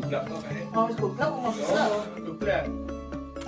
gublak kok kayak. Mau goblok mau sesek. Gublak.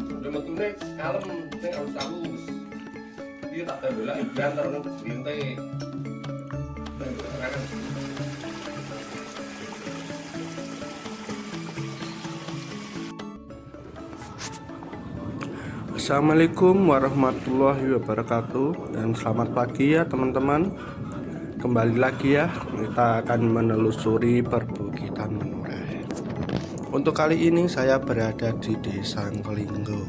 Udah metune kalem sing halus-halus. Dia tak tembelak banter nang bintai. Assalamualaikum warahmatullahi wabarakatuh, dan selamat pagi ya teman-teman. Kembali lagi ya, kita akan menelusuri perbukitan Menoreh. Untuk kali ini saya berada di Desa Nglinggo.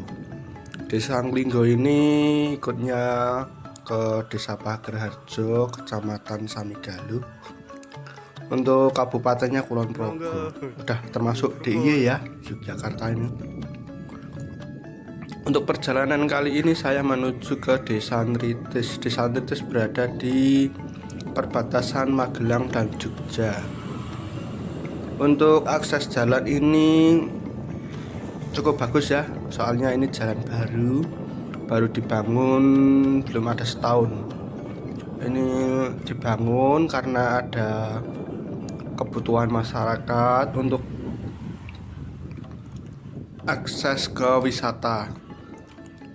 Desa Nglinggo ini ikutnya ke Desa Pagerharjo, Kecamatan Samigaluh. Untuk kabupatennya Kulon Progo. Udah termasuk DIY ya, Yogyakarta ini. Untuk perjalanan kali ini saya menuju ke Desa Nritis. Desa Nritis berada di perbatasan Magelang dan Jogja. Untuk akses jalan ini cukup bagus ya, soalnya ini jalan baru dibangun, belum ada setahun. Ini dibangun karena ada kebutuhan masyarakat untuk akses ke wisata.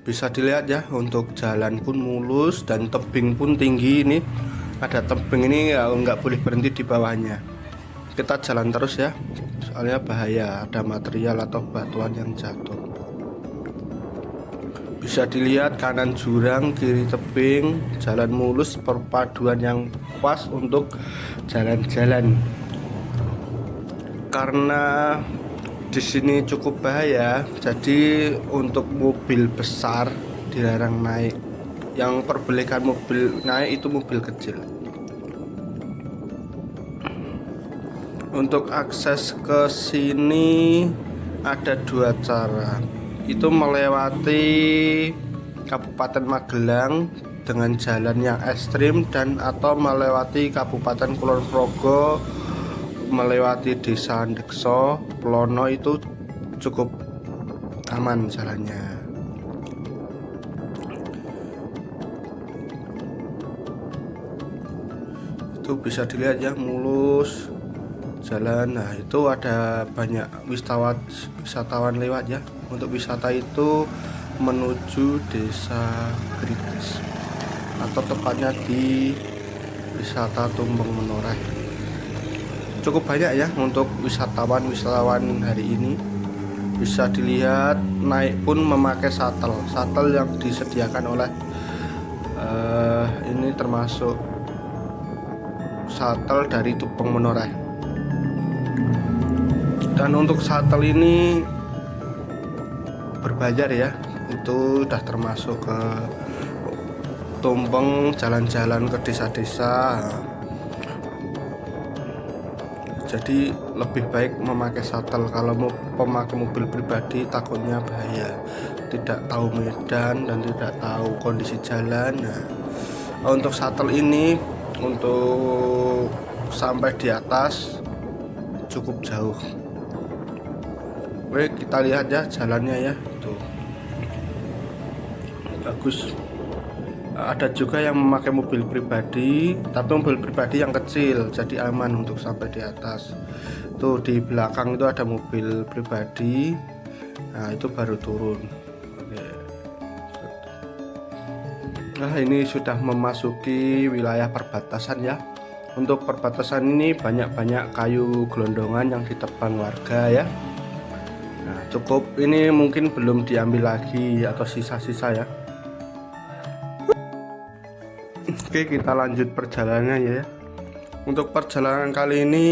Bisa dilihat ya, untuk jalan pun mulus dan tebing pun tinggi. Ini ada tebing ini ya, nggak boleh berhenti di bawahnya. Kita jalan terus ya, soalnya bahaya, ada material atau batuan yang jatuh. Bisa dilihat kanan jurang, kiri tebing, jalan mulus, perpaduan yang pas untuk jalan-jalan. Karena di sini cukup bahaya, jadi untuk mobil besar dilarang naik. Yang perbolehkan mobil naik itu mobil kecil. Untuk akses ke sini ada dua cara. Itu melewati Kabupaten Magelang dengan jalan yang ekstrim, dan atau melewati Kabupaten Kulon Progo melewati Desa Ndekso, Plono, itu cukup aman jalannya. Itu bisa dilihat ya, mulus jalan. Nah, itu ada banyak wisatawan lewat ya. Untuk wisata itu menuju Desa Nritis, atau tepatnya di wisata Tumbeng Menoreh. Cukup banyak ya untuk wisatawan hari ini. Bisa dilihat naik pun memakai shuttle yang disediakan oleh ini termasuk shuttle dari Tumbeng Menoreh. Dan untuk shuttle ini berbayar ya, itu udah termasuk ke Tumbeng, jalan-jalan ke desa-desa. Jadi lebih baik memakai shuttle. Kalau mau pemakai mobil pribadi takutnya bahaya, tidak tahu medan dan tidak tahu kondisi jalan. Nah, untuk shuttle ini untuk sampai di atas cukup jauh. Oke, kita lihat ya jalannya ya, tuh bagus. Ada juga yang memakai mobil pribadi, tapi mobil pribadi yang kecil, jadi aman untuk sampai di atas. Tuh di belakang itu ada mobil pribadi, nah itu baru turun. Oke. Nah, ini sudah memasuki wilayah perbatasan ya. Untuk perbatasan ini banyak kayu gelondongan yang ditebang warga ya. Nah, cukup ini, mungkin belum diambil lagi atau sisa-sisa ya. Oke, kita lanjut perjalanannya ya. Untuk perjalanan kali ini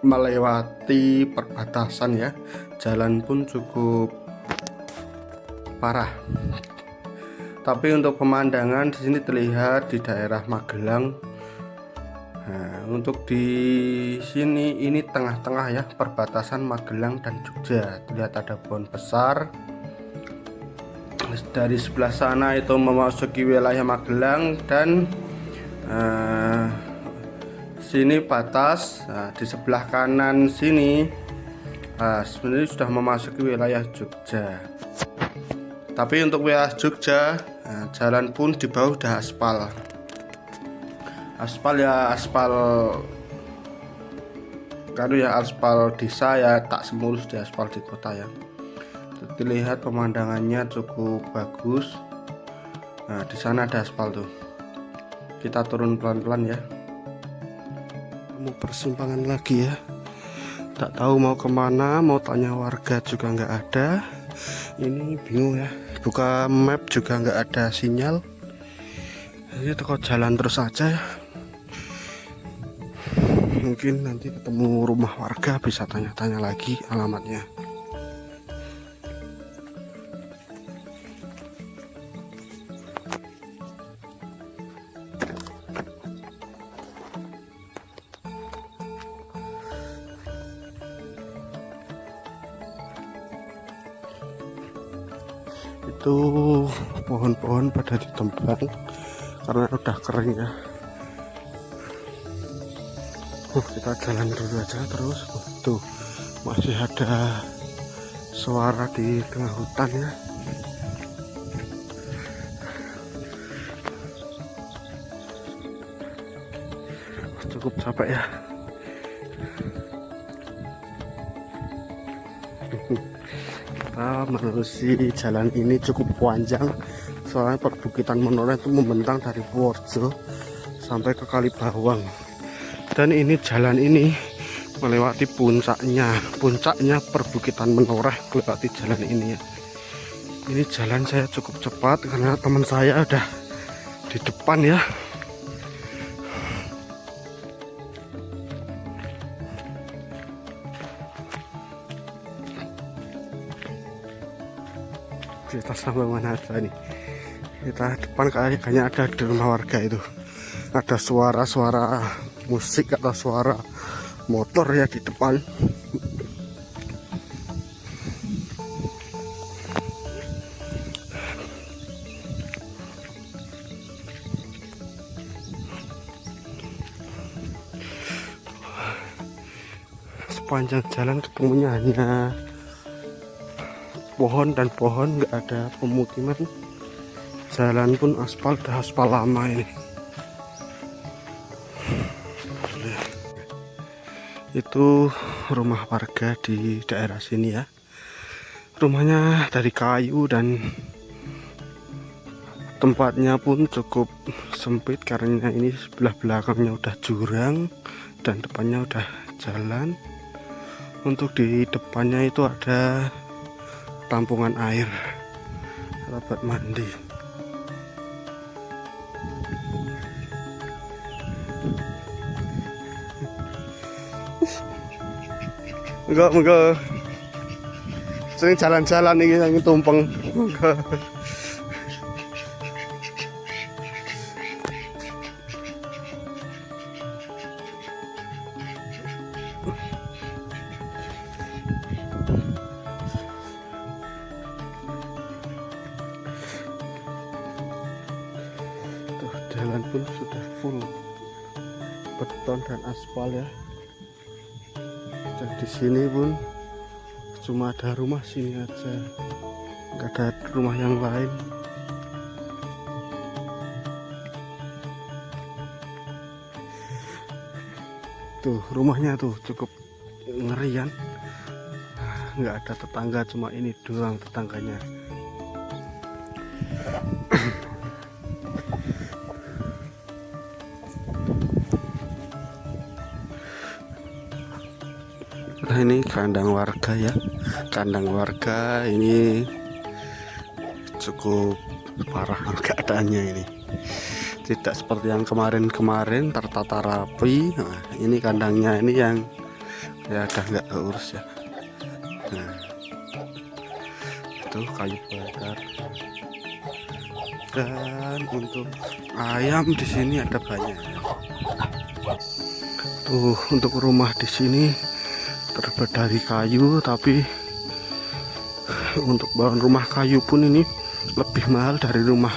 melewati perbatasan ya. Jalan pun cukup parah. Tapi untuk pemandangan di sini terlihat di daerah Magelang. Nah, untuk di sini ini tengah-tengah ya, perbatasan Magelang dan Jogja. Terlihat ada pohon besar. Dari sebelah sana itu memasuki wilayah Magelang, dan sini batas. Nah, di sebelah kanan sini sebenarnya sudah memasuki wilayah Jogja. Tapi untuk wilayah Jogja, jalan pun di bawah udah aspal ya, aspal Karena ya aspal desa ya tak semulus di aspal di kota ya. Dilihat pemandangannya cukup bagus. Nah, di sana ada aspal tuh. Kita turun pelan-pelan ya. Mau persimpangan lagi ya. Tak tahu mau kemana, mau tanya warga juga nggak ada. Ini bingung ya. Buka map juga nggak ada sinyal. Ini toko jalan terus aja ya. Mungkin nanti ketemu rumah warga bisa tanya-tanya lagi alamatnya. Itu pohon-pohon pada ditebang karena udah kering ya. Kita jalan dulu aja terus. Tuh masih ada suara di tengah hutan ya. Cukup capek ya. Kita menelusuri jalan ini cukup panjang, soalnya perbukitan Menoreh itu membentang dari Purworejo sampai ke Kalibawang. Dan ini jalan ini melewati puncaknya perbukitan Menoreh, melewati jalan ini ya. Ini jalan saya cukup cepat karena teman saya udah di depan ya. Kita sampai mana aja nih? Kita depan kayaknya ada di rumah warga itu. Ada suara-suara musik atau suara motor ya di depan. Sepanjang jalan ketemunya hanya pohon dan pohon, nggak ada pemukiman. Jalan pun aspal, udah aspal lama ini. Itu rumah warga di daerah sini ya. Rumahnya dari kayu dan tempatnya pun cukup sempit karena ini sebelah belakangnya udah jurang dan depannya udah jalan. Untuk di depannya itu ada tampungan air buat mandi. Enggak sering jalan-jalan ini yang tumpeng. Jalan pun sudah full beton dan aspal ya. Dan di sini pun cuma ada rumah sini aja, nggak ada rumah yang lain. Tuh rumahnya tuh cukup ngerian, nggak ada tetangga, cuma ini doang tetangganya. Nah ini kandang warga ya. Kandang warga ini cukup parah keadaannya ini. Tidak seperti yang kemarin-kemarin tertata rapi. Nah, ini kandangnya ini yang ya udah nggak keurus ya. Nah, itu kayu bakar. Dan untuk ayam di sini ada banyak. Tuh untuk rumah di sini terbuat dari kayu, tapi untuk bangun rumah kayu pun ini lebih mahal dari rumah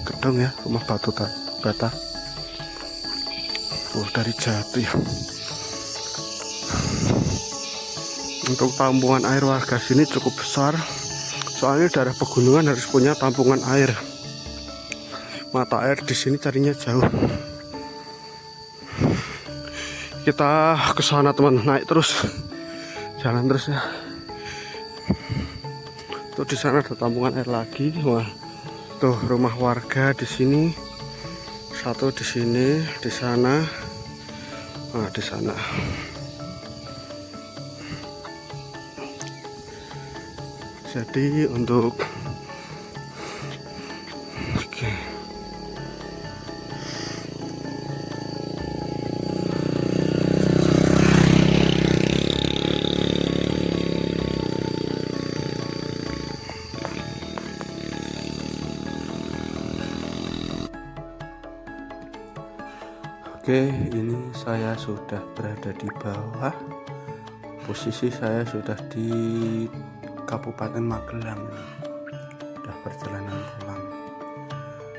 gedung ya, rumah batu bata. Dari jati. Untuk tampungan air warga sini cukup besar, soalnya daerah pegunungan harus punya tampungan air. Mata air di sini carinya jauh. Kita ke sana teman, naik terus, jalan terus ya. Tuh di sana ada tampungan air lagi. Wah, tuh rumah warga di sini. Satu di sini, di sana. Nah, di sana. Jadi untuk oke. Oke, ini saya sudah berada di bawah. Posisi saya sudah di Kabupaten Magelang. Sudah perjalanan pulang.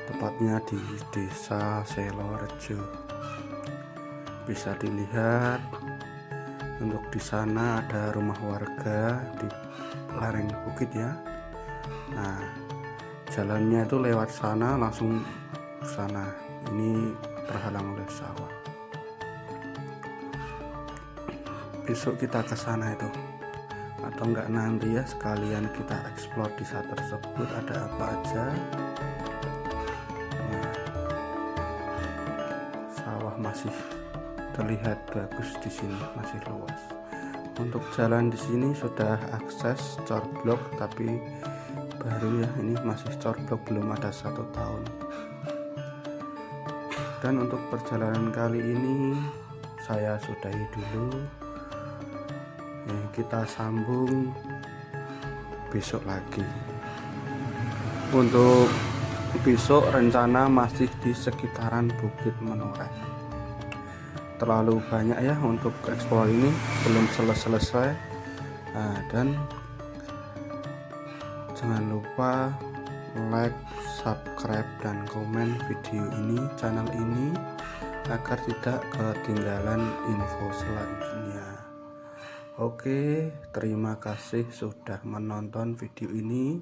Tepatnya di Desa Selorejo. Bisa dilihat untuk di sana ada rumah warga di lereng bukit ya. Nah, jalannya itu lewat sana langsung ke sana. Ini terhalang oleh sawah. Besok kita ke sana itu, atau enggak nanti ya, sekalian kita explore di saat tersebut ada apa aja. Nah, sawah masih terlihat bagus di sini, masih luas. Untuk jalan di sini sudah akses corblok, tapi baru ya, ini masih corblok, belum ada 1 tahun. Dan untuk perjalanan kali ini saya sudahi dulu. Kita sambung besok lagi. Untuk besok rencana masih di sekitaran Bukit Menoreh. Terlalu banyak ya untuk eksplor ini, belum selesai. Nah, dan jangan lupa like, subscribe, dan komen video ini, channel ini, agar tidak ketinggalan info selanjutnya. Oke, terima kasih sudah menonton video ini.